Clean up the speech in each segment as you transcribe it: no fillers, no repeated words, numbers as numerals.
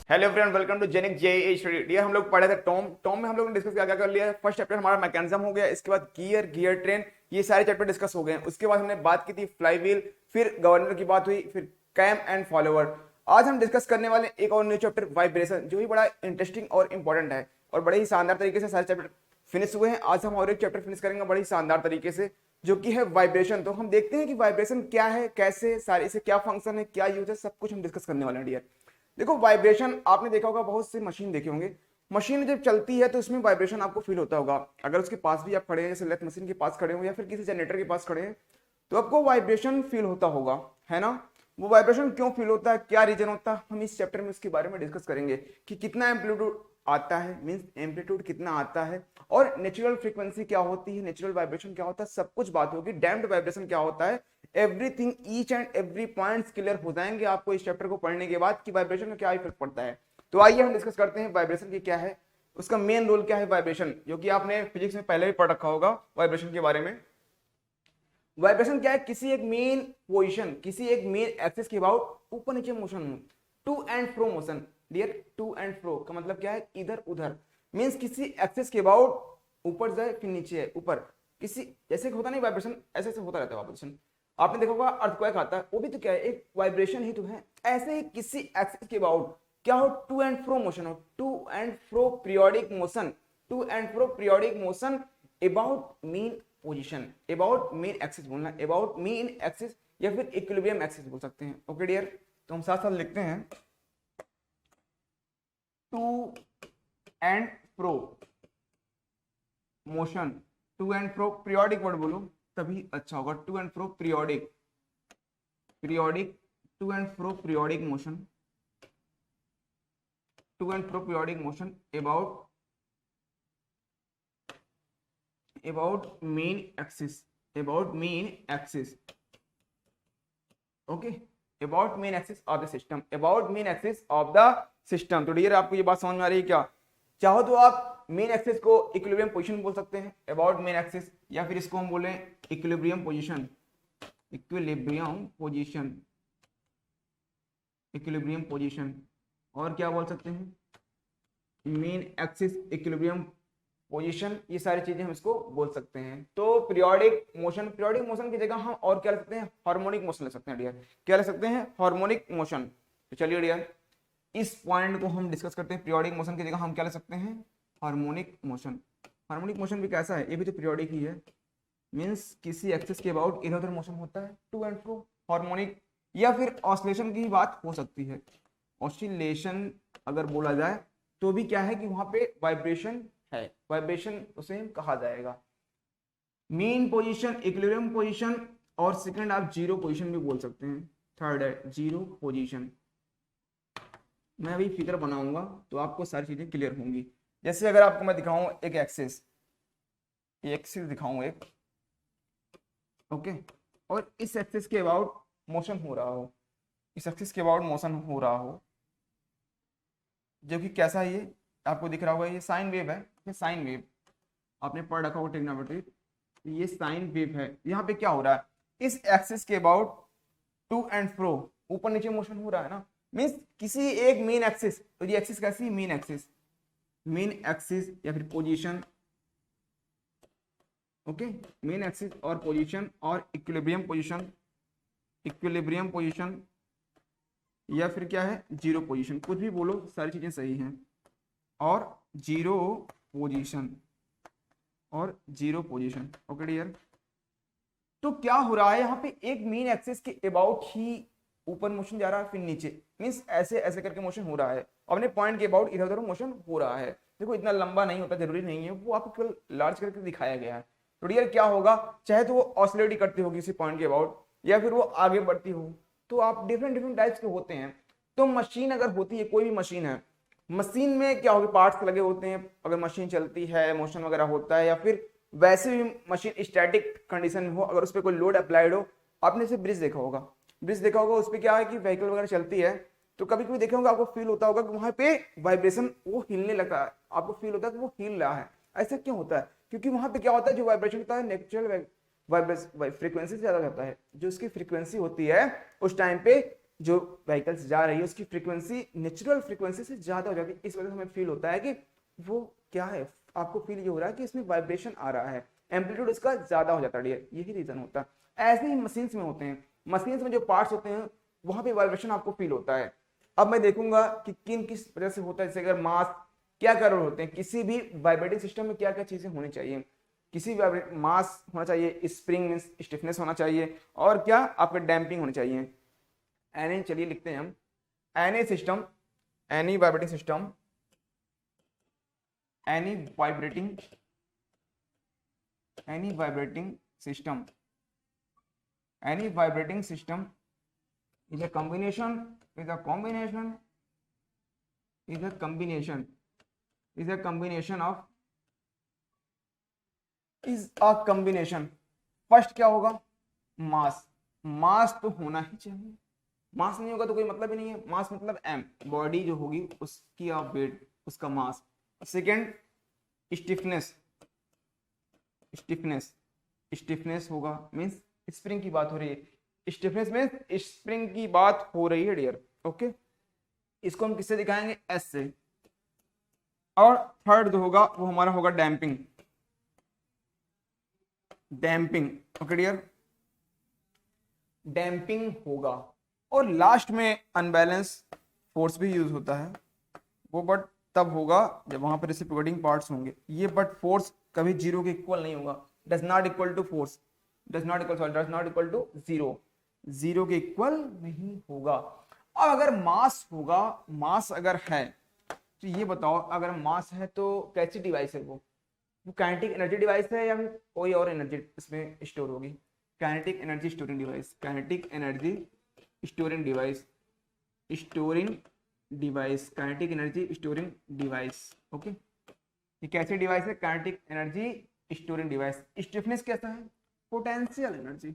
Hello friend, welcome to Genic JE study. Dear, हम लोग पढ़े थे टॉम में हम लोग ने डिस्कस क्या क्या कर लिया है। फर्स्ट चैप्टर हमारा मैकेनिज्म हो गया, इसके बाद गियर ट्रेन, ये सारे चैप्टर डिस्कस हो गए हैं। उसके बाद हमने बात की थी फ्लाई व्हील, फिर गवर्नर की बात हुई, फिर कैम एंड फॉलोवर। आज हम डिस्कस करने वाले एक और न्यू चैप्टर वाइब्रेशन, जो भी बड़ा इंटरेस्टिंग और इंपॉर्टेंट है और बड़े ही शानदार तरीके से सारे चैप्टर फिनिश हुए हैं। आज हम और एक चैप्टर फिनिश करेंगे बड़ी शानदार तरीके से, जो कि है वाइब्रेशन। तो हम देखते हैं कि वाइब्रेशन क्या है, कैसे सारे इसे क्या फंक्शन है, क्या यूज है, सब कुछ हम डिस्कस करने वाले हैं डियर। देखो, वाइब्रेशन आपने देखा होगा, बहुत सी मशीन देखे होंगे। मशीन जब चलती है तो उसमें वाइब्रेशन आपको फील होता होगा। अगर उसके पास भी आप खड़े हैं, जैसे लेथ मशीन के पास खड़े हो या फिर किसी जनरेटर के पास खड़े हैं, तो आपको वाइब्रेशन फील होता होगा, है ना। वो वाइब्रेशन क्यों फील होता है, क्या रीजन होता है, हम इस चैप्टर में उसके बारे में डिस्कस करेंगे कि कितना एम्पलीट्यूड आता है, मींस एम्पलीट्यूड कितना आता है, और नेचुरल फ्रीक्वेंसी क्या होती है, नेचुरल वाइब्रेशन क्या होता है, सब कुछ बात होगी। डैम्प्ड वाइब्रेशन क्या होता है, everything, each and every points clear हो जाएंगे आपको इस चैप्टर को पढ़ने के बाद कि वाइब्रेशन का क्या इफेक्ट पड़ता है। तो आइए हम डिस्कस करते हैं वाइब्रेशन की क्या है, उसका मेन रोल क्या है वाइब्रेशन, जो कि आपने फिजिक्स में पहले भी पढ़ रखा होगा वाइब्रेशन के बारे में। वाइब्रेशन क्या है, किसी एक मेन पोजीशन, किसी एक मेन एक्सिस के अबाउट ऊपर नीचे motion, to and fro motion. Dear, to and fro का मतलब क्या है, इधर उधर, मींस किसी एक्सिस के अबाउट ऊपर जाए फिर नीचे है, ऊपर किसी, जैसे होता नहीं वाइब्रेशन, ऐसे ऐसे होता रहता है वाइब्रेशन। आपने देखा होगा अर्थक्वेक आता है, वो भी तो क्या है, एक वाइब्रेशन ही तो है। ऐसे ही किसी एक्सिस के अबाउट क्या हो, टू एंड फ्रो मोशन हो, to and fro periodic motion, to and fro periodic motion about mean position, about main axis बोलना, अबाउट मेन एक्सिस या फिर इक्विलिब्रियम एक्सिस बोल सकते हैं। ओके डियर, तो हम साथ साथ लिखते हैं to and fro motion, to and fro periodic word बोलो तभी अच्छा होगा। To and fro periodic, periodic, to and fro periodic motion, to and fro periodic motion about main axis, about main axis, okay, about main axis of the system, about main axis of the system। तो dear, आपको ये बात समझ में आ रही है क्या? चाहो तो आप मेन एक्सिस को इक्विलिब्रियम पोजीशन बोल सकते हैं, अबाउट मेन एक्सिस, या फिर इसको हम बोले equilibrium position, equilibrium position, equilibrium position. और क्या बोल सकते हैं, मेन एक्सिस इक्विलिब्रियम पोजीशन, ये सारी चीजें हम इसको बोल सकते हैं। तो पीरियोडिक मोशन, पीरियोडिक मोशन की जगह हम और क्या ले सकते हैं, हार्मोनिक मोशन ले सकते हैं डियर। क्या ले सकते हैं, हार्मोनिक मोशन। तो चलिए डियर, इस पॉइंट को हम डिस्कस करते हैं। पीरियोडिक मोशन की जगह हम क्या ले सकते हैं, हार्मोनिक मोशन। हार्मोनिक मोशन भी कैसा है, ये भी तो पीरियोडिक ही है, मीन्स किसी एक्सिस के अबाउट इधर उधर मोशन होता है, टू एंड फ्रो, हार्मोनिक। या फिर ऑसिलेशन की बात हो सकती है, ऑसिलेशन अगर बोला जाए तो भी क्या है कि वहां पे वाइब्रेशन है, वाइब्रेशन उसे कहा जाएगा। मीन पोजीशन, इक्विलिब्रियम पोजीशन, और सेकंड आप जीरो पोजीशन भी बोल सकते हैं। थर्ड है जीरो पोजीशन। मैं अभी फिगर बनाऊंगा तो आपको सारी चीजें क्लियर होंगी। जैसे अगर आपको मैं दिखाऊं एक एक्सिस, एक्सिस दिखाऊं एक, ओके, और इस एक्सिस के अबाउट मोशन हो रहा हो, इस एक्सिस के अबाउट मोशन हो रहा हो, जो कि कैसा है, ये आपको दिख रहा होगा, ये साइन वेव है, ये साइन वेव आपने पढ़ रखा होगा ट्रिग्नोमेट्री, ये साइन वेव है। यहाँ पे क्या हो रहा है, इस एक्सिस के अबाउट टू एंड फ्रो ऊपर नीचे मोशन हो रहा है ना, मींस किसी एक मेन एक्सिस, तो ये एक्सिस कैसी है, मेन एक्सिस, मेन एक्सिस या फिर पोजीशन, ओके, मेन एक्सिस और पोजीशन, और इक्विलिब्रियम पोजीशन, इक्विलिब्रियम पोजीशन, या फिर क्या है, जीरो पोजीशन, कुछ भी बोलो सारी चीजें सही हैं। और जीरो पोजीशन, और जीरो पोजीशन, ओके डियर। तो क्या हो रहा है, यहाँ पे एक मेन एक्सिस के अबाउट ही ऊपर मोशन जा रहा है, फिर नीचे, मींस ऐसे ऐसे करके मोशन हो रहा है, अपने पॉइंट के अबाउट इधर उधर मोशन हो रहा है। देखो, इतना लंबा नहीं होता, जरूरी नहीं है, वो आपको केवल लार्ज करके दिखाया गया है। तो डियर क्या होगा, चाहे तो वो ऑसिलेट ही करती होगी किसी पॉइंट के अबाउट, या फिर वो आगे बढ़ती हो, तो आप डिफरेंट डिफरेंट टाइप्स के होते हैं। तो मशीन अगर होती है, कोई भी मशीन है, मशीन में क्या होगा, पार्ट्स लगे होते हैं, अगर मशीन चलती है, मोशन वगैरह होता है, या फिर वैसे भी मशीन स्टैटिक कंडीशन में हो, अगर उस पर कोई लोड अप्लाइड हो, आपने इसे ब्रिज देखा होगा, ब्रिज देखा होगा, उस पर क्या है कि व्हीकल वगैरह चलती है, तो कभी कभी देखे होंगे, आपको फील होता होगा कि वहां पे वाइब्रेशन, वो हिलने लगता है, आपको फील होता है कि वो हिल रहा है। ऐसा क्यों होता है, क्योंकि वहां पे क्या होता है, जो वाइब्रेशन होता है नेचुरल फ्रीक्वेंसी से ज्यादा रहता है, जो उसकी फ्रीक्वेंसी होती है उस टाइम पे जो व्हीकल्स जा रही है उसकी फ्रीक्वेंसी नेचुरल फ्रीक्वेंसी से ज्यादा हो जाती है, इस वजह से हमें फील होता है कि वो क्या है, आपको फील ये हो रहा है कि इसमें वाइब्रेशन आ रहा है, एम्पलीट्यूड इसका ज्यादा हो जाता है, यही रीजन होता है। ऐसे ही मशीन्स में होते हैं, मशीन्स में जो पार्ट्स होते हैं वहां पे वाइब्रेशन आपको फील होता है। अब मैं देखूंगा कि किन किस वजह से होता है, जैसे अगर मास क्या क्या रोल होते हैं, किसी भी वाइब्रेटिंग सिस्टम में क्या क्या चीजें होनी चाहिए, किसी भी मास होना चाहिए, स्प्रिंग मींस स्टिफनेस होना चाहिए, और क्या आपका डैम्पिंग होनी चाहिए। एनी चलिए लिखते हैं हम, any system, any vibrating system, any vibrating, any vibrating system, any vibrating system is a combination, is a combination, is a combination, is a combination of, is a combination। First क्या होगा, मास, मास तो होना ही चाहिए, मास नहीं होगा तो कोई मतलब ही नहीं है, मास मतलब एम, बॉडी जो होगी उसकी आप वेट, उसका मास। सेकेंड स्टिफनेस, स्टिफनेस, स्टिफनेस होगा मीन्स स्प्रिंग की बात हो रही है, स्टिफनेस में स्प्रिंग की बात हो रही है डियर, ओके। इसको हम किससे दिखाएंगे, एस से। और थर्ड जो होगा वो हमारा होगा damping, damping, okay dear, damping होगा। और लास्ट में अनबैलेंस फोर्स भी यूज होता है, वो बट तब होगा जब वहां पर रेसिप्रोकेटिंग पार्ट्स होंगे, ये बट फोर्स कभी जीरो के इक्वल नहीं होगा, does not equal to force, does not equal, sorry does not equal to zero, zero के इक्वल नहीं होगा। अब अगर मास होगा, मास अगर है तो ये बताओ, अगर मास है तो कैसी डिवाइस है वो काइनेटिक एनर्जी डिवाइस है या फिर कोई और एनर्जी इसमें स्टोर होगी, kinetic energy storing device, kinetic energy storing device, storing device, kinetic energy storing device, okay. ये कैसी डिवाइस है, kinetic energy storing device. Stiffness कैसा है, potential energy,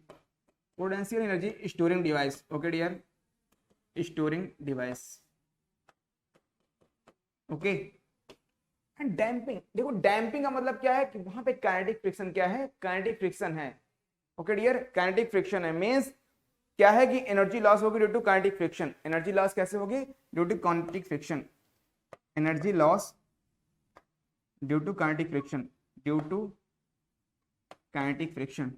potential energy storing device, okay dear, storing device, okay. And damping, देखो damping का मतलब क्या है कि वहां पे काइनेटिक फ्रिक्शन क्या है, काइनेटिक फ्रिक्शन है, ओके डियर, काइनेटिक फ्रिक्शन है मींस क्या है कि एनर्जी लॉस होगी due to kinetic friction. Energy loss कैसे होगी, due to kinetic friction, energy loss due to kinetic friction, due to kinetic friction,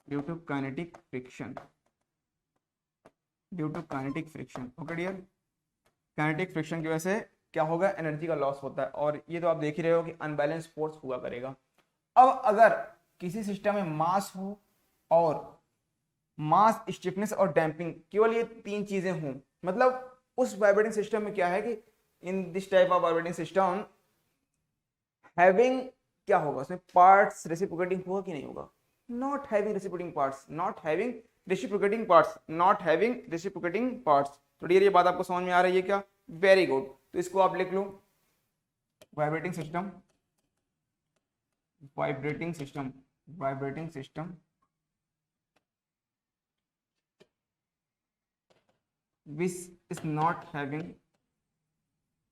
due to kinetic friction, due to kinetic friction, okay dear. Kinetic friction की वजह से क्या होगा, energy का loss होता है, और ये तो आप देख ही रहे हो कि अनबैलेंस फोर्स हुआ करेगा। अब अगर किसी सिस्टम में मास हो और मास, स्टिफनेस और डैम्पिंग, केवल ये तीन चीजें हों, मतलब उस वाइब्रेटिंग सिस्टम में क्या है कि in this type of vibrating system having, क्या होगा उसमें पार्ट्स रेसिप्रोकेटिंग होगा कि नहीं होगा, not having reciprocating parts, not having reciprocating parts, not having reciprocating parts. तो डियर ये बात आपको समझ में आ रही है क्या, वेरी गुड। तो इसको आप लिख लो, vibrating system, vibrating system, vibrating system which is not having,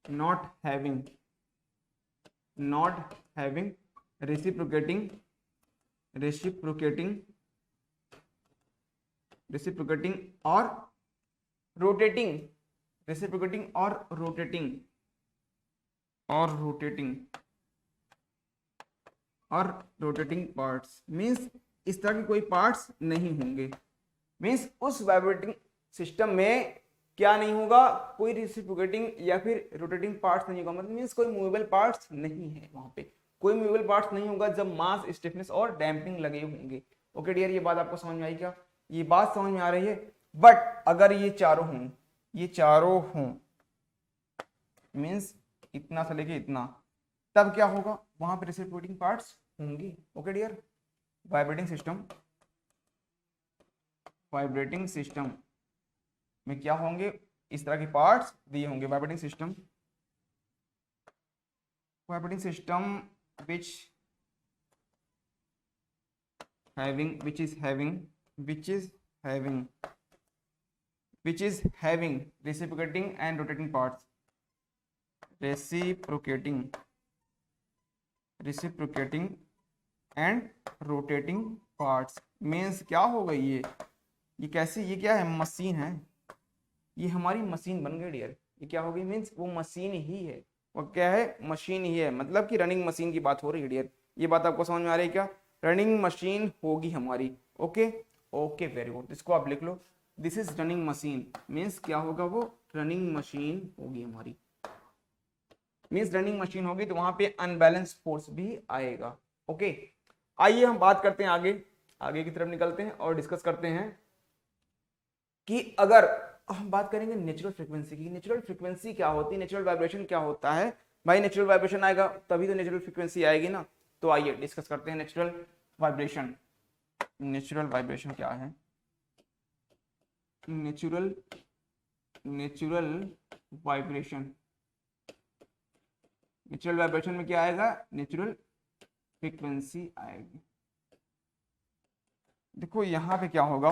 not having, not having reciprocating, reciprocating, reciprocating और rotating, reciprocating और rotating, और rotating, और rotating parts means इस तरह के कोई पार्ट्स नहीं होंगे, मीन्स उस वाइब्रेटिंग सिस्टम में क्या नहीं होगा, कोई रेसिप्रोकेटिंग या फिर रोटेटिंग पार्ट्स नहीं होगा, मतलब मीन्स कोई मूवेबल पार्ट्स नहीं है, वहां पे कोई मूवेबल पार्ट्स नहीं होगा जब मास, स्टिफनेस और डैम्पिंग लगे होंगे, ओके डियर। ये बात आपको समझ में आई क्या, ये बात समझ में आ रही है। बट अगर ये चारों हों, ये चारों हों मीन्स इतना से लेके इतना, तब क्या होगा, वहां पे रेसिप्रोकेटिंग पार्ट्स होंगी, okay dear. Vibrating system, vibrating system में क्या होंगे, इस तरह के पार्ट्स दिए होंगे। Vibrating system, vibrating system which having, which is having, which is having, which is having reciprocating and rotating parts, reciprocating, reciprocating and rotating parts means क्या होगा, ये कैसी, ये क्या है, मशीन है, ये हमारी मशीन बन गई डियर। ये क्या होगी, मीन्स वो मशीन ही है, वो क्या है, मशीन ही है, मतलब कि रनिंग मशीन की बात हो रही है डियर। ये बात आपको समझ में आ रही है क्या, रनिंग मशीन होगी हमारी। ओके ओके वेरी गुड, इसको आप लिख लो, this is running machine, means क्या होगा, वो रनिंग मशीन होगी हमारी। मीन्स रनिंग मशीन होगी तो वहां पे अनबैलेंस फोर्स भी आएगा। ओके, आइए हम बात करते हैं आगे, आगे की तरफ निकलते हैं और डिस्कस करते हैं कि अगर हम बात करेंगे नेचुरल फ्रीक्वेंसी की, नेचुरल फ्रीक्वेंसी क्या होती है, नेचुरल वाइब्रेशन क्या होता है। भाई नेचुरल वाइब्रेशन आएगा तभी तो नेचुरल फ्रीक्वेंसी आएगी ना। तो आइए डिस्कस करते हैं नेचुरल वाइब्रेशन। नेचुरल वाइब्रेशन क्या है, natural natural vibration, natural vibration में क्या आएगा, नेचुरल फ्रीक्वेंसी आएगी। देखो यहाँ पे क्या होगा,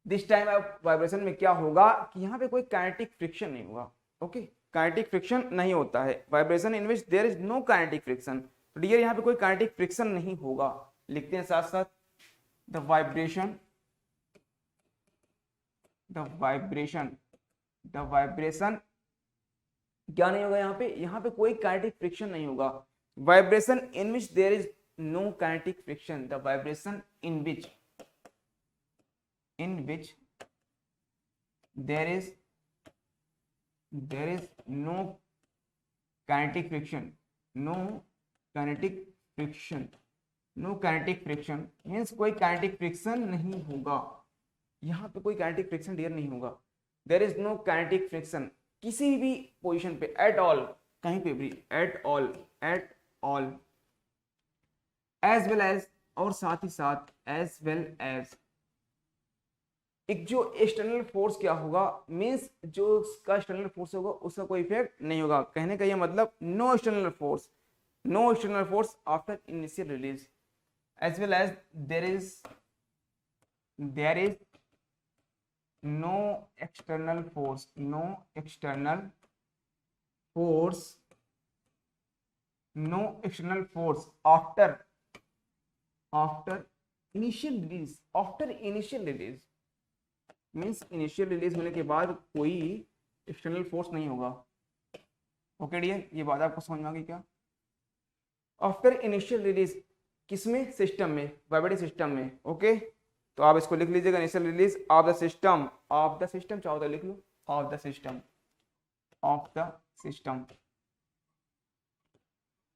दिस टाइम वाइब्रेशन में क्या होगा कि यहाँ पे कोई काइनेटिक फ्रिक्शन नहीं होगा। ओके, काइनेटिक फ्रिक्शन नहीं होता है, vibration in which there is no kinetic friction. तो डियर यहाँ पे कोई काइनेटिक फ्रिक्शन नहीं होगा, लिखते हैं साथ साथ, द वाइब्रेशन क्या नहीं होगा यहाँ पे कोई काइनेटिक फ्रिक्शन नहीं होगा। Vibration in which there is no kinetic friction, the vibration in which there is no kinetic friction, no kinetic friction means कोई kinetic friction नहीं होगा, यहाँ पे कोई kinetic friction डियर नहीं होगा। there is no kinetic friction किसी भी पोजीशन पे, at all, कहीं पे भी, at all as well as, और साथ ही साथ as well as एक जो एक्सटर्नल फोर्स क्या होगा, मींस जो उसका एक्सटर्नल फोर्स होगा उसका कोई इफेक्ट नहीं होगा। कहने का ये मतलब no external force after initial release, as well as there is no external force after initial release means initial release होने के बाद कोई एक्सटर्नल फोर्स नहीं होगा। ओके डियर, ये बात आपको समझ में आ गई क्या, आफ्टर इनिशियल रिलीज किसमें, सिस्टम में, वाइब्रेटिंग सिस्टम में। ओके, तो आप इसको लिख लीजिएगा, initial release of the system चाहो तो लिख लो, ऑफ द सिस्टम।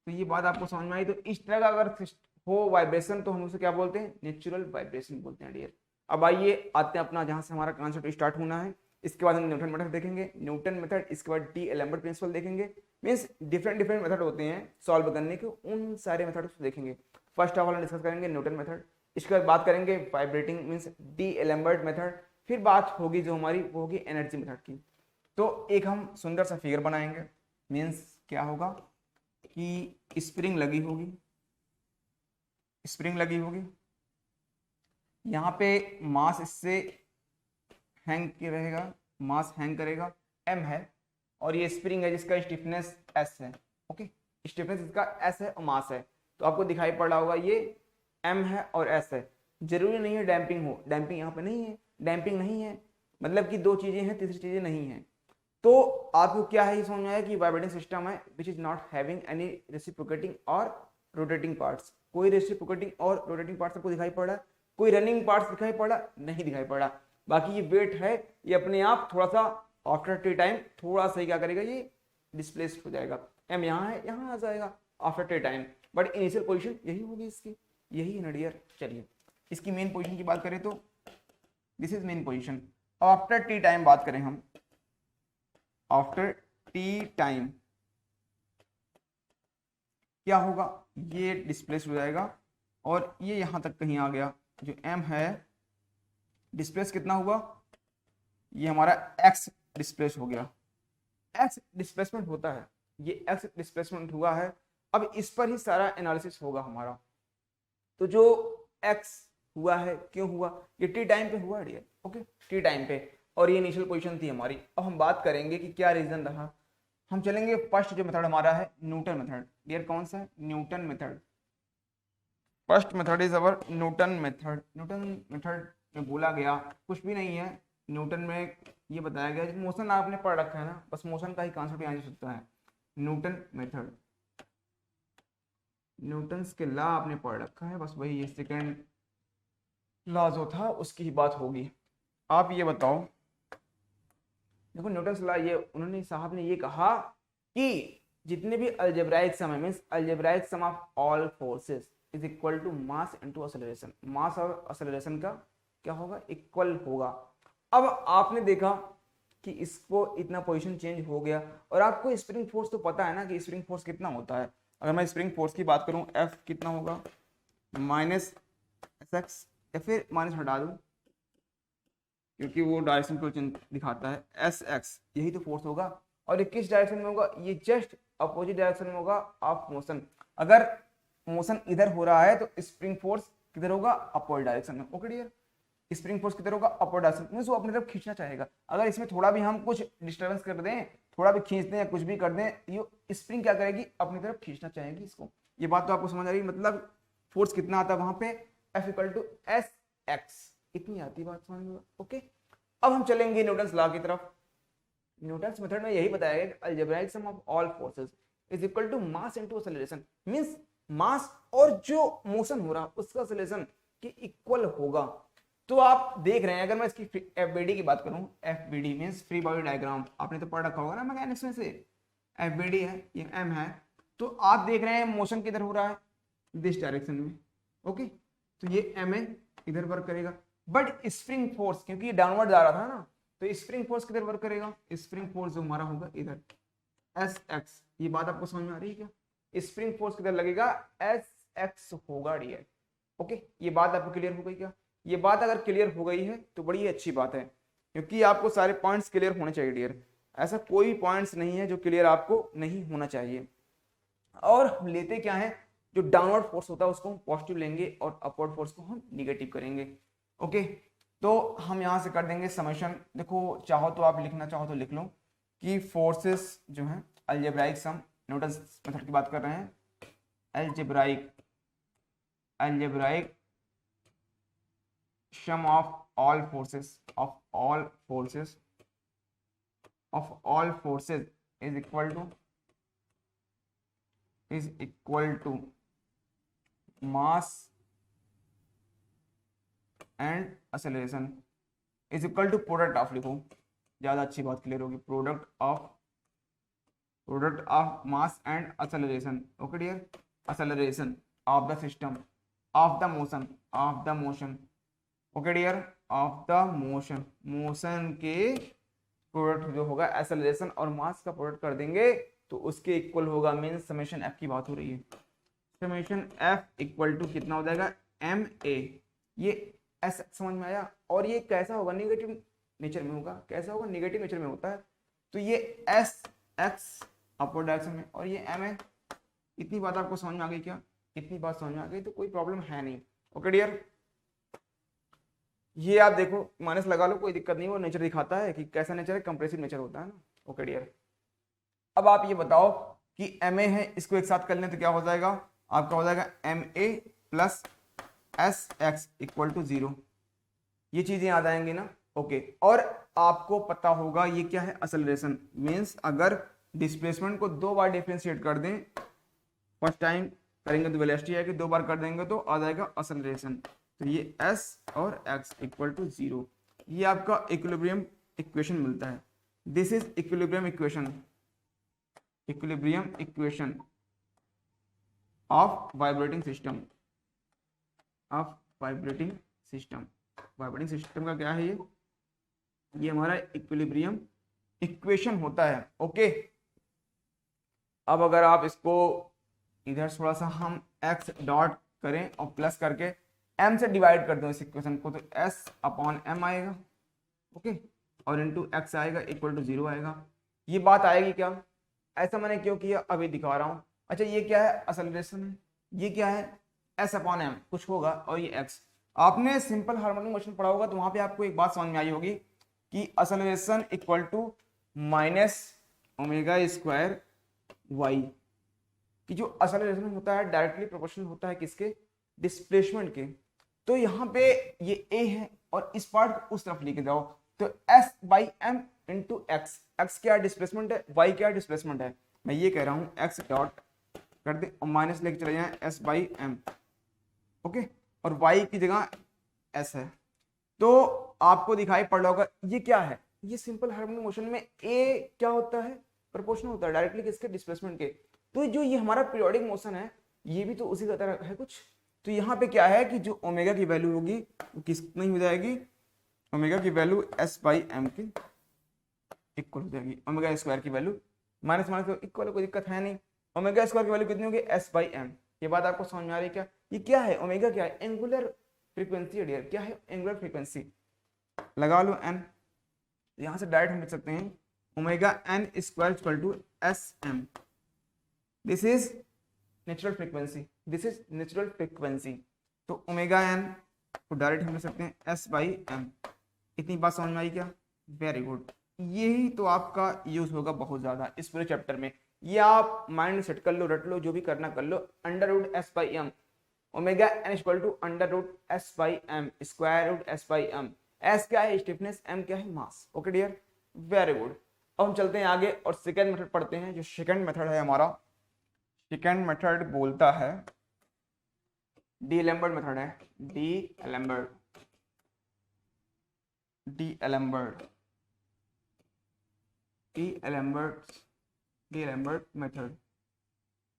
तो ये बात आपको समझ में आई। तो इस तरह का अगर हो वाइब्रेशन तो हम उसे क्या बोलते हैं, नेचुरल वाइब्रेशन बोलते हैं डियर। अब आइए आते हैं अपना जहां से हमारा कॉन्सेप्ट स्टार्ट होना है, इसके बाद हम न्यूटन मेथड देखेंगे, न्यूटन मेथड, इसके बाद डी एलम्बर्ट प्रिंसिपल देखेंगे। मींस डिफरेंट मेथड होते हैं सॉल्व करने के, उन सारे मेथड को देखेंगे। फर्स्ट ऑफ ऑल हम डिस्कस करेंगे न्यूटन मेथड, इसके बाद बात करेंगे vibrating means D Alembert method, फिर बात होगी जो हमारी वो होगी एनर्जी मेथड की। तो एक हम सुंदर सा फिगर बनाएंगे, मीन्स क्या होगा कि स्प्रिंग लगी होगी, यहाँ पे मास इससे हैंग करेगा, m है, और ये स्प्रिंग है जिसका स्टिफनेस s है। ओके, स्टिफनेस इसका s है और मास है, तो आपको दिखाई पड़ रहा होगा ये m है और s है। जरूरी नहीं है डैम्पिंग हो, डैम्पिंग यहाँ पे नहीं है, डैम्पिंग नहीं है, मतलब कि दो चीजें हैं, तीसरी चीजें नहीं है। तो आपको क्या है ये समझ में आया कि वाइब्रेटिंग सिस्टम है which is not having any reciprocating और रोटेटिंग पार्ट्स। कोई रेसिप्रोकेटिंग और रोटेटिंग पार्ट्स आपको दिखाई पड़ रहा है, कोई रनिंग पार्ट्स दिखाई पड़ा, नहीं दिखाई पड़ा। बाकी ये वेट है, ये अपने आप थोड़ा सा आफ्टर टी टाइम थोड़ा सा क्या करेगा, ये डिस्प्लेस्ड हो जाएगा। एम यहाँ है, यहाँ आ जाएगा after T time, but initial position यही होगी इसकी, यही है ना डियर। चलिए इसकी मेन पोजीशन की बात करें तो this is main position. After T time बात करें हम, आफ्टर टी टाइम क्या होगा, ये डिस्प्लेस हो जाएगा और ये यहां तक कहीं आ गया। जो m है डिस्प्लेस कितना हुआ, ये हमारा x डिस्प्लेस हो गया, x डिस्प्लेसमेंट होता है, ये x डिस्प्लेसमेंट हुआ है। अब इस पर ही सारा एनालिसिस होगा हमारा। तो जो x हुआ है क्यों हुआ, ये टी टाइम पे हुआ डियर। ओके, टी टाइम पे, और ये इनिशियल पोजीशन थी हमारी। अब हम बात करेंगे कि क्या रीजन रहा। हम चलेंगे फर्स्ट जो मेथड हमारा है न्यूटन मेथड। डियर कौन सा है, Newton method. First method is our Newton method. Newton method में बोला गया कुछ भी नहीं है, न्यूटन में ये बताया गया, मोशन आपने पढ़ रखा है ना, बस मोशन का ही कॉन्सेप्ट यहाँ से सकता है। न्यूटन मेथड, न्यूटन्स के लॉ आपने पढ़ रखा है, बस वही ये सेकंड लॉ जो था उसकी ही बात होगी। आप ये बताओ, देखो न्यूटन्स लॉ, ये उन्होंने साहब ने ये कहा कि जितने भी अलजेब्राइक सम है, means algebraic sum of all forces is equal to mass into acceleration. Mass और एक्सेलरेशन का क्या होगा, इक्वल होगा। अब आपने देखा कि इसको इतना पोजीशन चेंज हो गया, और आपको स्प्रिंग फोर्स तो पता है ना कि स्प्रिंग फोर्स कितना होता है। अगर मैं स्प्रिंग फोर्स की बात करूं, F कितना होगा, माइनस SX, या फिर माइनस हटा दूं क्योंकि वो डायरेक्शन को दिखाता है, SX, यही तो फोर्स होगा। और ये किस डायरेक्शन में होगा, ये जस्ट अपोजिट डायरेक्शन में होगा ऑफ मोशन। अगर मोशन इधर हो रहा है तो स्प्रिंग फोर्स किधर होगा, अपवर्ड डायरेक्शन में। ओके डियर, स्प्रिंग फोर्स किधर होगा, अपवर्ड डायरेक्शन में, वो अपनी तरफ खींचना चाहेगा। अगर इसमें थोड़ा भी हम कुछ डिस्टर्बेंस कर दें, थोड़ा भी खींच दें या कुछ भी कर दें, ये स्प्रिंग क्या करेगी, अपनी तरफ खींचना चाहेगी इसको। ये बात तो आपको समझ आ रही है, मतलब फोर्स कितना आता है वहां पे, F इक्वल टू SX, इतनी आती बात समझ में। ओके, अब हम चलेंगे न्यूटन्स लॉ की तरफ। न्यूटन्स मेथड में यही बताया गया कि algebraic sum of all forces is equal to mass into acceleration, means mass और जो मोशन हो रहा उसका एक्सेलरेशन के इक्वल होगा। तो आप देख रहे हैं, अगर मैं इसकी FBD की बात करूं, FBD means free body diagram, आपने तो पढ़ रखा होगा ना मैकेनिक्स में से, FBD है, ये M है। तो आप देख रहे हैं मोशन किधर हो रहा है, दिस डायरेक्शन में। ओके, तो ये M है, इधर वर्क करेगा। बट स्प्रिंग फोर्स, क्योंकि ये डाउनवर्ड जा रहा था ना, तो स्प्रिंग फोर्स किधर वर्क करेगा, स्प्रिंग फोर्स जो हमारा होगा इधर, SX। ये बात आपको समझ में आ रही है क्या, स्प्रिंग फोर्स किधर लगेगा, SX होगा डियर। ओके, ये बात आपको क्लियर हो गई क्या। ये बात अगर क्लियर हो गई है तो बड़ी अच्छी बात है, क्योंकि आपको सारे पॉइंट्स क्लियर होने चाहिए डियर। ऐसा कोई पॉइंट्स नहीं है जो क्लियर आपको नहीं होना चाहिए। और हम लेते क्या है, जो डाउनवर्ड फोर्स होता है उसको हम पॉजिटिव लेंगे और अपवर्ड फोर्स को हम निगेटिव करेंगे। ओके, तो हम यहाँ से कर देंगे समेशन। देखो, चाहो तो आप लिखना चाहो तो लिख लो कि फोर्सेस जो हैं अलजेब्राइक सम, न्यूटन्स मेथड की बात कर रहे हैं, algebraic sum of all forces is equal to mass and acceleration is equal to product of, लिखो ज्यादा अच्छी बात क्लियर होगी, product of mass and acceleration। Okay dear, acceleration of the system, of the motion, okay dear, of the motion के product जो होगा acceleration और मास का प्रोडक्ट कर देंगे तो उसके इक्वल होगा, मींस समेशन F की बात हो रही है, समेशन F इक्वल टू कितना हो जाएगा, MA। ये S समझ में आया। और ये कैसा होगा, निगेटिव नेचर में होगा। कैसा होगा, निगेटिव नेचर में होता है। तो ये SX अपवर्ड डायरेक्शन में और ये MA। इतनी बात आपको समझ में आ गई क्या, इतनी बात समझ में आ गई तो कोई प्रॉब्लम है नहीं। ओके डियर, ये आप देखो माइनस लगा लो, कोई दिक्कत नहीं, वो नेचर दिखाता है कि कैसा नेचर है, कंप्रेसिव नेचर होता है ना। ओके डियर, अब आप ये बताओ कि MA है, इसको एक साथ कर लें तो क्या हो जाएगा, आपका हो जाएगा MA plus SX equal to 0। ये चीजें याद आएंगी ना। ओके, और आपको पता होगा ये क्या है, एक्सेलरेशन, मींस अगर डिस्प्लेसमेंट को 2 बार डिफरेंशिएट कर दें, फर्स्ट टाइम करेंगे तो वेलोसिटी है कि 2 बार कर देंगे तो आ जाएगा एक्सेलरेशन। तो ये S और X इक्वल टू 0, ये आपका इक्विलिब्रियम इक्वेशन मिलता है। This is equilibrium equation of vibrating system, vibrating system का क्या है, ये हमारा इक्विलिब्रियम इक्वेशन होता है। ओके, अब अगर आप इसको इधर थोड़ा सा हम x डॉट करें और प्लस करके m से डिवाइड कर दो इस इक्वेशन को, तो s अपॉन m आएगा। ओके, और इंटू x आएगा इक्वल टू 0 आएगा। ये बात आएगी क्या, ऐसा मैंने क्यों किया अभी दिखा रहा हूं। अच्छा, ये क्या है, एक्सेलरेशन है, ये क्या है, s अपॉन m कुछ होगा, और ये x। आपने सिंपल हार्मोनिक मोशन पढ़ा होगा तो वहां पे आपको एक बात समझ में आई होगी कि acceleration equal to minus omega square y, कि जो एक्सेलरेशन होता है डायरेक्टली प्रोपोर्शनल होता है किसके, डिस्प्लेसमेंट के। तो यहाँ पे ये a है और इस पार्ट को उस तरफ लेके जाओ, तो S by M into X, X क्या डिस्प्लेसमेंट है, वाई क्या डिस्प्लेसमेंट है, मैं ये कह रहा हूँ एक्स डॉट कर दे और माइनस लेके चले जाए एस बाई एम, ओके, और वाई की जगह एस है। तो आपको दिखाई पड़ रहा होगा ये क्या है, ये सिंपल हार्मोनिक मोशन में ए क्या होता है, प्रोपोर्शनल होता है डायरेक्टली किसके, डिस्प्लेसमेंट के। तो जो ये हमारा पीरियोडिक मोशन है ये भी तो उसी का तरह है कुछ। तो यहाँ पे क्या है कि जो ओमेगा की वैल्यू होगी वो कितनी हो जाएगी, ओमेगा की वैल्यू एस बाई एम की इक्वल हो जाएगी, ओमेगा स्क्वायर की वैल्यू माइनस माइनस तो इक्वल, कोई दिक्कत है नहीं। ओमेगा स्क्वायर की वैल्यू कितनी होगी, एस बाई एम। ये बात आपको समझ में आ रही है क्या, ये क्या है, ओमेगा क्या है, एंगुलर फ्रीक्वेंसी डियर, क्या है एंगुलर फ्रीक्वेंसी, लगा लो एन, यहाँ से डायरेक्ट हम लिख सकते हैं omega N square equal to S M, this is natural frequency, this is natural frequency. तो ओमेगा एन को डायरेक्ट हम लिख सकते हैं एस बाई एम। इतनी बात समझ में आई क्या, वेरी गुड। यही तो आपका यूज होगा बहुत ज्यादा इस पूरे चैप्टर में, ये आप माइंड सेट कर लो, रट लो, जो भी करना कर लो, under root S by M, omega N equal to under root S by M square root S by M. S क्या है स्टिफनेस, एम क्या है mass, okay dear, very good. अब हम चलते हैं आगे और सेकेंड मेथड पढ़ते हैं। जो सेकेंड मेथड है हमारा, सेकेंड मेथड बोलता है डी एलेम्बर्ट मेथड है, d'Alembert, d'Alembert, d'Alembert, d'Alembert method,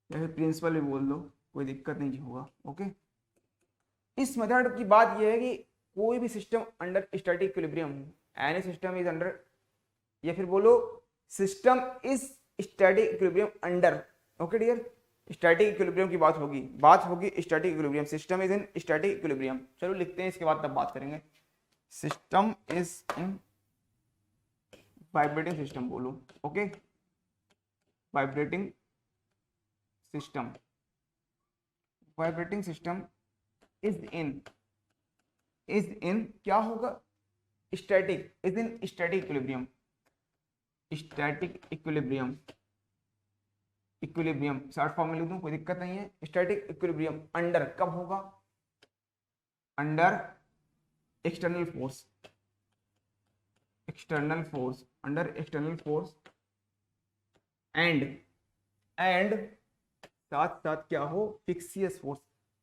या फिर प्रिंसिपल भी बोल दो, कोई दिक्कत नहीं होगा, ओके। इस मेथड की बात यह है कि कोई भी system under static equilibrium, any system is under, या फिर बोलो system is static equilibrium under, okay dear, static equilibrium की बात होगी static equilibrium, system is in static equilibrium. चलो लिखते हैं, इसके बाद तब बात करेंगे। System is in vibrating system बोलो, okay, vibrating system, vibrating system is in क्या होगा, static, is in static equilibrium, static equilibrium, equilibrium short form में लिख दूं, कोई दिक्कत नहीं है। स्टैटिक इक्विलिब्रियम अंडर कब होगा, under external force, external force, under external force and साथ साथ क्या हो, फिक्सियस force,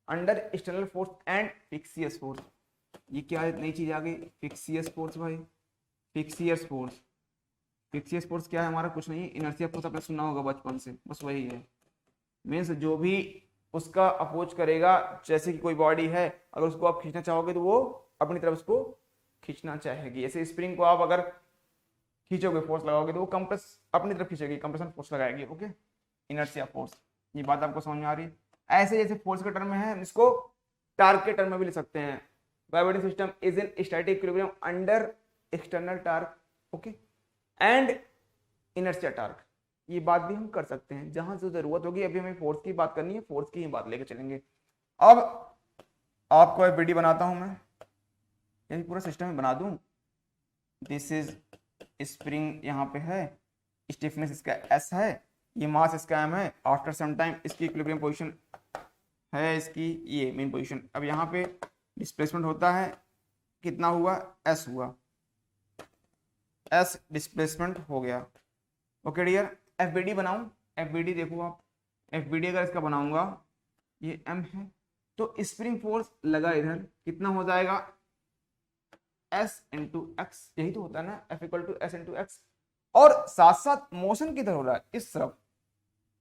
under external force and फिक्सियस force. ये क्या है, नई चीज आ गई, फिक्सियस फोर्स भाई, फिक्सियस फोर्स, फिक्सियस फोर्स क्या है हमारा, कुछ नहीं, इनर्शिया फोर्स आपने सुना होगा बचपन से, बस वही है। मीन्स जो भी उसका अपोज करेगा, जैसे कि कोई बॉडी है, अगर उसको आप खींचना चाहोगे तो वो अपनी तरफ उसको खींचना चाहेगी। ऐसे स्प्रिंग को आप अगर खींचोगे, फोर्स लगाओगे, तो वो कंप्रेस अपनी तरफ खींचेगी, कंप्रेशन फोर्स लगाएगी, ओके, इनर्शिया फोर्स। ये बात आपको समझ में आ रही है। ऐसे जैसे फोर्स के टर्म में है, इसको टार्क के टर्म में भी लिख सकते हैं। Vibrating system is in static equilibrium under external torque, okay, and inertia torque. ये बात भी हम कर सकते हैं जहां से जरूरत होगी। अभी हमें फोर्स की बात करनी है, फोर्स की ही बात लेके चलेंगे। अब आपको एक वीडियो बनाता हूं मैं, यही पूरा सिस्टम बना दूं। दिस इज स्प्रिंग, यहाँ पे है, स्टिफनेस इसका एस है, ये मास इसका एम है, आफ्टर सम टाइम इसकी इक्विलिब्रियम पोजीशन है, इसकी ये मेन पोजीशन। अब यहाँ पे डिस्प्लेसमेंट होता है, कितना हुआ, एस हुआ, एस डिस्प्लेसमेंट हो गया, ओके डियर। एफबीडी बनाऊं, एफबीडी देखो आप, एफबीडी अगर इसका बनाऊंगा, ये एम है, तो स्प्रिंग फोर्स लगा इधर, कितना हो जाएगा, एस इंटू एक्स, यही तो होता है ना, F equal to S into X. और साथ साथ मोशन किधर हो रहा है, इस तरफ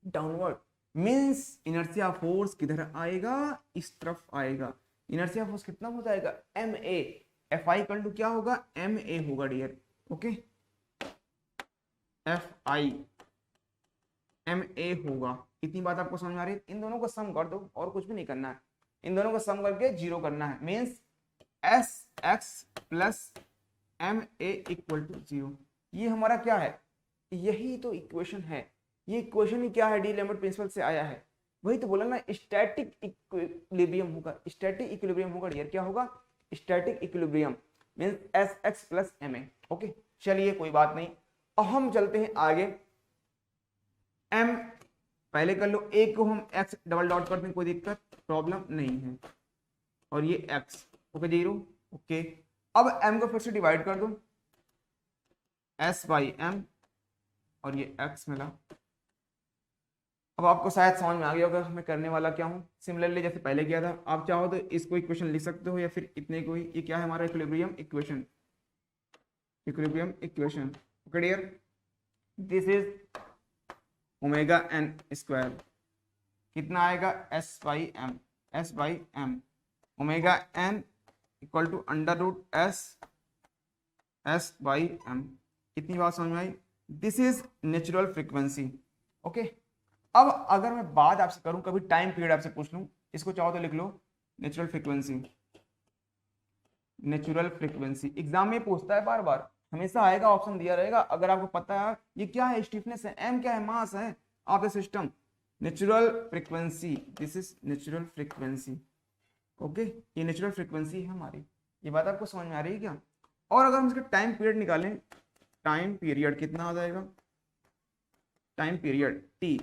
डाउनवर्ड, मीन्स इनर्शिया फोर्स किधर आएगा, इस तरफ आएगा। इनर्शिया फोर्स कितना हो जाएगा, M A, F I equal to क्या होगा, एम ए होगा dear, okay, F I M A होगा। इतनी बात आपको समझ में आ रही है। इन दोनों को सम कर दो, और कुछ भी नहीं करना है, इन दोनों को सम करके जीरो करना है, means S X plus M A equal to zero. ये हमारा क्या है, यही तो इक्वेशन है। ये इक्वेशन ही क्या है, डी एलेम्बर्ट प्रिंसिपल से आया है। वही तो बोला ना, स्टैटिक इक्विलिब्रियम होगा, स्टैटिक इक्विलिब्रियम होगा डियर, क्या होगा, static equilibrium means S X plus M A, okay. चलिए कोई बात नहीं, अब हम चलते हैं आगे। एम पहले कर लो, ए को हम एक्स डबल डॉट करते हैं, कोई दिक्कत प्रॉब्लम नहीं है, और ये एक्स, ओके, जीरो, ओके। अब एम को फिर से डिवाइड कर दो, S/m और ये x मिला। अब आपको शायद समझ में आ गया होगा मैं करने वाला क्या हूँ। सिमिलरली जैसे पहले किया था, आप चाहो तो इसको इक्वेशन लिख सकते हो या फिर इतने को ही। ये क्या है हमारा equilibrium equation, equilibrium equation. Okay dear, this is omega n square, कितना आएगा S/m, S/m omega n equal to under root S/m। कितनी बात समझ में आई? This is natural frequency. Okay, अब अगर मैं बात आपसे करूं, कभी टाइम पीरियड आपसे पूछ लूं, इसको चाहो तो लिख लो natural frequency. Natural frequency exam में पूछता है बार बार, हमेशा आएगा, ऑप्शन दिया रहेगा। अगर आपको पता है ये क्या है, स्टीफनेस है, एम क्या है, मास है of the system, natural frequency, this is natural frequency. Okay, ये नेचुरल फ्रीक्वेंसी है हमारी। ये बात आपको समझ में आ रही है क्या? और अगर हम इसका टाइम पीरियड निकालें, टाइम पीरियड कितना आ जाएगा? Time period T,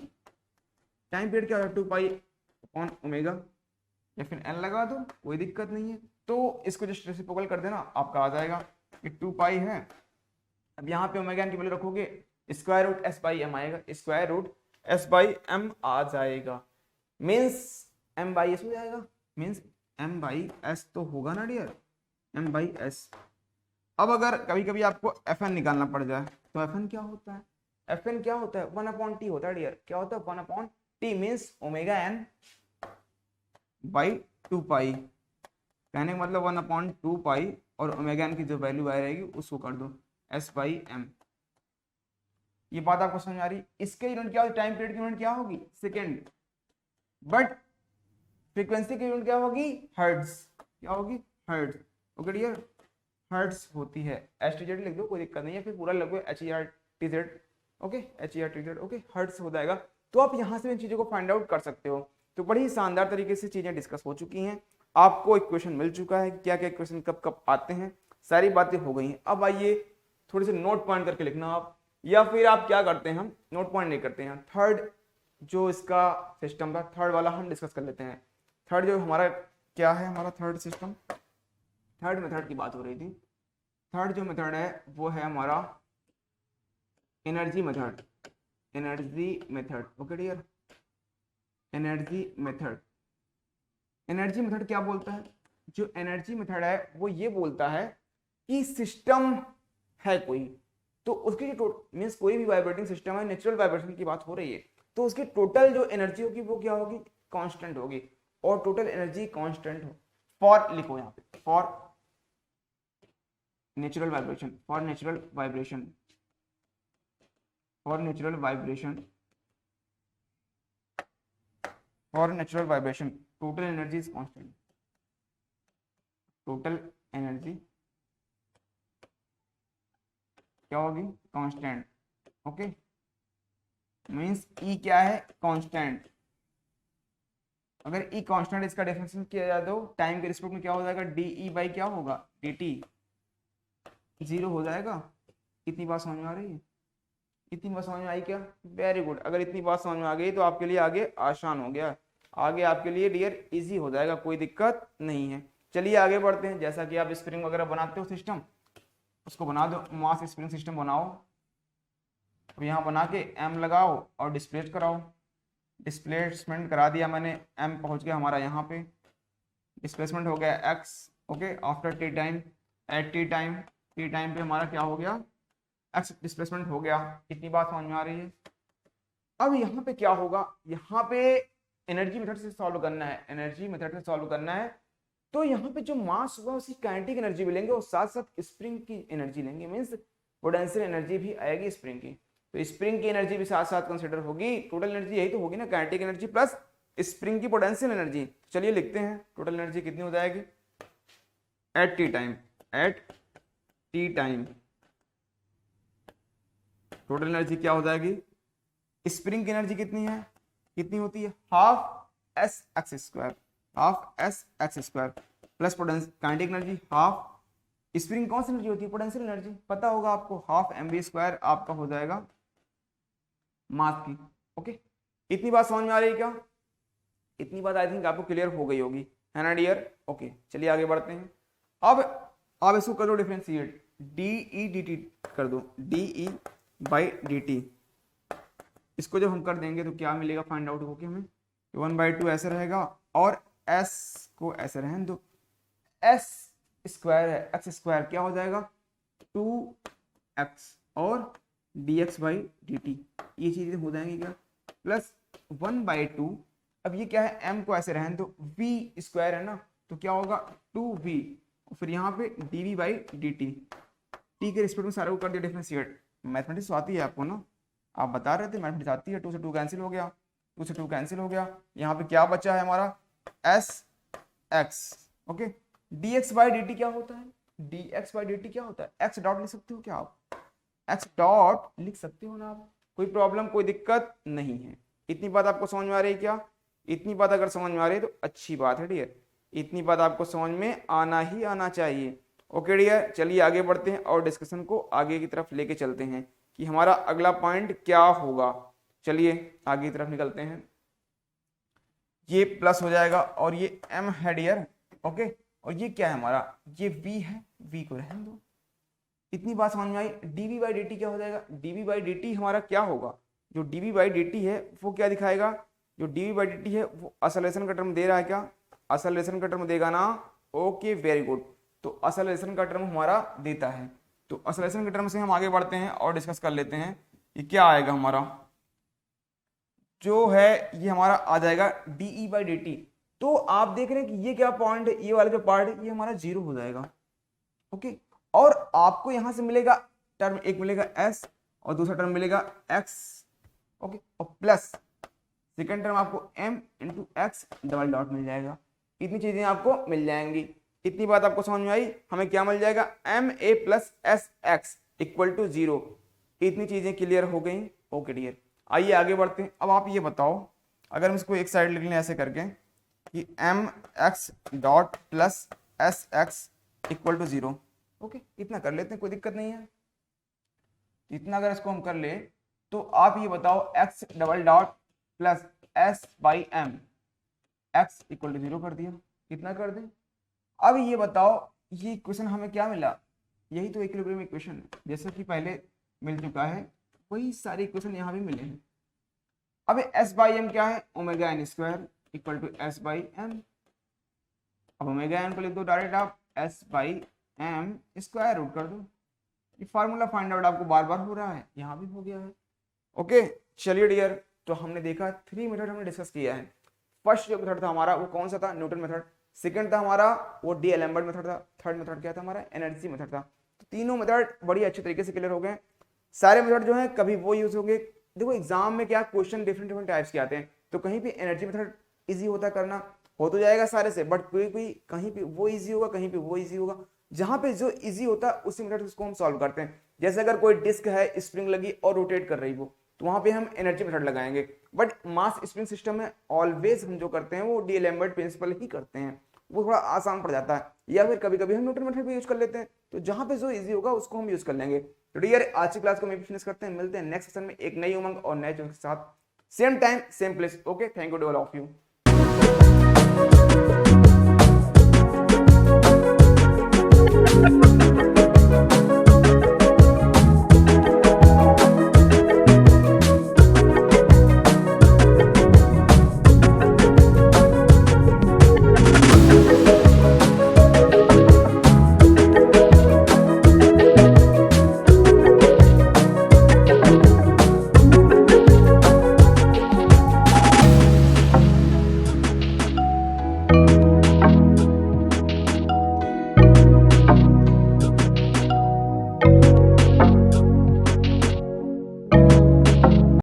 time period क्या होगा? 2 पाई अपॉन ओमेगा, या फिर एन लगा दो, कोई दिक्कत नहीं है। तो इसको जस्ट रेसिप्रोकल कर देना, आपका आ जाएगा कि 2 पाई है। अब यहाँ पे ओमेगा एन की वैल्यू रखोगे, स्क्वायर रूट S/m आएगा, स्क्वायर रूट S/m आ जाएगा। मीन्स m/s हो जाएगा, मीन्स m/s तो होगा ना डियर, m/s। अब अगर कभी कभी आपको Fn निकालना पड़ जाए तो Fn क्या होता है? Fn क्या होता है? 1/t होता है डियर। क्या होता है? 1/t means omega n by 2 पाई। कहने का मतलब 1/2 पाई और ओमेगा n की जो वैल्यू आ रहेगी उसको कर दो S/m। ये बात आपको समझ आ रही? इसके यूनिट क्या होगी? टाइम पीरियड की यूनिट क्या होगी? सेकेंड। बट फ्रीक्वेंसी की यूनिट क्या होगी? हर्ट्ज। क्या होगी? हर्ट्ज। ओके डियर, हर्ट्ज होती है। STZ लिख दो, कोई दिक्कत नहीं है, फिर पूरा लगो HERTZ। Okay, HERTZ। Okay, hertz हो जाएगा। तो आप यहाँ से इन चीजों को फाइंड आउट कर सकते हो। तो बड़ी शानदार तरीके से चीजें डिस्कस हो चुकी हैं, आपको इक्वेशन मिल चुका है, क्या क्या इक्वेशन कब कब आते हैं, सारी बातें हो गई हैं। अब आइए थोड़े से नोट पॉइंट करके लिखना आप, या फिर आप क्या करते हैं, हम नोट पॉइंट नहीं करते हैं। थर्ड जो इसका सिस्टम था, थर्ड वाला हम डिस्कस कर लेते हैं। थर्ड जो हमारा क्या है, हमारा थर्ड सिस्टम, थर्ड मेथड की बात हो रही थी। थर्ड जो मेथड है वो है हमारा energy method, energy method. Okay dear, energy method. Energy method क्या बोलता है? जो एनर्जी मेथड है वो ये बोलता है कि सिस्टम है कोई, तो उसकी जो मीन्स कोई भी वाइब्रेटिंग सिस्टम है, नेचुरल वाइब्रेशन की बात हो रही है, तो उसकी टोटल जो एनर्जी होगी वो क्या होगी? कांस्टेंट होगी। और टोटल एनर्जी कांस्टेंट हो, फॉर लिखो यहाँ पे, for natural vibration, for natural vibration, for natural vibration, for natural vibration total energy is constant, total energy क्या होगी? कांस्टेंट। ओके, मींस ई क्या है? कांस्टेंट। अगर ई कांस्टेंट, इसका डेफिनेशन किया जाए तो टाइम के रिस्पेक्ट में क्या हो जाएगा? डी ई बाई क्या होगा? डी टी, जीरो हो जाएगा। इतनी बात समझ में आ रही है? इतनी बात समझ में आई क्या? Very good. अगर इतनी बात समझ में आ गई तो आपके लिए आगे आसान हो गया, आगे आपके लिए डियर इजी हो जाएगा, कोई दिक्कत नहीं है। चलिए आगे बढ़ते हैं। जैसा कि आप स्प्रिंग वगैरह बनाते हो सिस्टम, उसको बना दो, मास स्प्रिंग सिस्टम बनाओ। अब यहाँ बना के एम लगाओ और डिस्प्लेस कराओ। डिस्प्लेसमेंट करा दिया मैंने, एम पहुंच गया हमारा यहाँ पे, डिस्प्लेसमेंट हो गया x. Okay, after T time, at T time, T time पे हमारा क्या हो गया? एक्स डिस्प्लेसमेंट हो गया। इतनी बात समझ में आ रही है? अब यहाँ पे क्या होगा? यहाँ पे एनर्जी मेथड से सॉल्व करना है, एनर्जी मेथड से सॉल्व करना है। तो यहाँ पे जो मास होगा उसकी काइनेटिक एनर्जी भी लेंगे और साथ साथ स्प्रिंग की एनर्जी लेंगे, मीन्स पोटेंशियल एनर्जी भी आएगी स्प्रिंग की। तो स्प्रिंग की एनर्जी भी साथ साथ कंसिडर होगी। टोटल एनर्जी यही तो होगी ना, काइनेटिक एनर्जी प्लस स्प्रिंग की पोटेंशियल एनर्जी। चलिए लिखते हैं टोटल एनर्जी कितनी हो जाएगी at T time, at T time. Total energy क्या हो जाएगी? स्प्रिंग की एनर्जी कितनी है? कितनी होती है? Half S x square, half S x square plus kinetic energy half. Spring कौन सी एनर्जी होती है? पोटेंशियल एनर्जी, पता होगा आपको, हाफ एम बी स्क्वायर आपका हो जाएगा मास की। ओके, इतनी बात समझ में आ रही है क्या? इतनी बात आई थिंक आपको क्लियर हो गई होगी, है ना डियर? ओके, चलिए आगे बढ़ते हैं। अब आप इसको करो differentiate. D E D T कर दो, D E by D T. इसको जब हम कर देंगे तो क्या मिलेगा फाइंड आउट होके हमें, 1/2 ऐसे रहेगा और s को ऐसे रहने दो, s स्क्वायर है, x स्क्वायर क्या हो जाएगा 2x और dx बाई डी टी, ये चीजें हो जाएंगी क्या, प्लस 1/2, अब ये क्या है m को ऐसे रहने दो, v स्क्वायर है ना तो क्या होगा 2v, फिर यहाँ पे dv by D T, T के रिस्पेक्ट में सारे को कर दिया डिफरेंशिएट। मैथमेटिक्स आती है आपको ना, आप बता रहे थे मैथमेटिक्स आती है, 2 से 2 कैंसिल हो गया, 2 से 2 कैंसिल हो गया, यहाँ पे क्या बचा है हमारा S x, okay. dx by D T क्या होता है, dx बाई डी टी क्या होता है, x डॉट लिख सकते हो क्या आप, x डॉट लिख सकते हो ना आप, कोई प्रॉब्लम कोई दिक्कत नहीं है। इतनी बात आपको समझ में आ रही है क्या, इतनी बात अगर समझ में आ रही है तो अच्छी बात है डियर, इतनी बात आपको समझ में आना ही आना चाहिए। ओके डियर, चलिए आगे बढ़ते हैं और डिस्कशन को आगे की तरफ लेके चलते हैं कि हमारा अगला पॉइंट क्या होगा। चलिए आगे की तरफ निकलते हैं, ये प्लस हो जाएगा और ये m है डियर, ओके, और ये क्या है हमारा, ये v है, v को रहने दो। इतनी बात समझ में आई। dv बाई dt क्या हो जाएगा, dv बाई dt हमारा क्या होगा, जो dv बाई dt है वो क्या दिखाएगा, जो dv बाई dt है वो असलेशन का टर्म दे रहा है क्या, असलेशन का टर्म देगा ना, ओके वेरी गुड, तो असलेशन का टर्म हमारा देता है, तो असलेशन के टर्म से हम आगे बढ़ते हैं और डिस्कस कर लेते हैं ये क्या आएगा हमारा, जो है ये हमारा आ जाएगा dE बाई डी टी। तो आप देख रहे हैं कि ये क्या पॉइंट है, ये वाला जो पार्ट है ये हमारा 0 हो जाएगा, ओके, और आपको यहां से मिलेगा टर्म, एक मिलेगा s और दूसरा टर्म मिलेगा x, ओके, और प्लस सेकेंड टर्म आपको m into X double dot मिल जाएगा। इतनी चीजें आपको मिल जाएंगी। इतनी बात आपको समझ में आई, हमें क्या मिल जाएगा M A plus S X equal to 0। इतनी चीजें क्लियर हो गई, ओके डियर। आइए आगे बढ़ते हैं। अब आप ये बताओ, अगर हम इसको एक साइड लिख लें ऐसे करके कि M X dot plus S X equal to 0, okay, इतना कर लेते हैं, कोई दिक्कत नहीं है। इतना अगर इसको हम कर ले तो आप ये बताओ X double dot plus S by M X equal to 0 कर दिया, कितना कर दें। अब ये बताओ ये इक्वेशन हमें क्या मिला, यही तो इक्विलिब्रियम इक्वेशन है, जैसा कि पहले मिल चुका है वही सारी इक्वेशन यहाँ भी मिले हैं। अब एस बाई एम क्या है, omega N square equal to S by M. अब ओमेगा एन को लिख दो डायरेक्ट आप S by M square root कर दो। ये फार्मूला फाइंड आउट आपको बार बार हो रहा है, यहाँ भी हो गया है, ओके। चलिए डियर, तो हमने देखा 3 मेथड हमने डिस्कस किया है। फर्स्ट जो मेथड था हमारा वो कौन सा था, न्यूटन मेथड। सेकंड था हमारा वो डी एलम्बर्ट मेथड था। थर्ड मेथड क्या था हमारा, एनर्जी मेथड था। तो तीनों मेथड बड़ी अच्छे तरीके से क्लियर हो गए। सारे मेथड जो है कभी वो यूज होंगे, देखो एग्जाम में क्या क्वेश्चन डिफरेंट डिफरेंट टाइप्स के आते हैं, तो कहीं पे एनर्जी मेथड इजी होता करना, हो तो जाएगा सारे से, बट कोई कोई कहीं पे वो इजी होगा, कहीं पे वो इजी होगा। जहां पे जो इजी होता है उसी मेथड को हम सॉल्व करते हैं। जैसे अगर कोई डिस्क है, स्प्रिंग लगी और रोटेट कर रही वो, तो वहां पे हम एनर्जी मेथड लगाएंगे। बट मास स्प्रिंग सिस्टम में ऑलवेज हम जो करते हैं वो डी एलम्बर्ट प्रिंसिपल ही करते हैं, वो थोड़ा आसान पड़ जाता है। या फिर कभी कभी हम न्यूटन मेथड भी यूज कर लेते हैं, तो जहां पे जो इजी होगा उसको हम यूज कर लेंगे। तो डियर आज की क्लास को मैं फिनिश करते हैं, मिलते हैं नेक्स्ट सेशन में एक नई उमंग और नए के साथ, same time same place. Okay, thank you to all of you.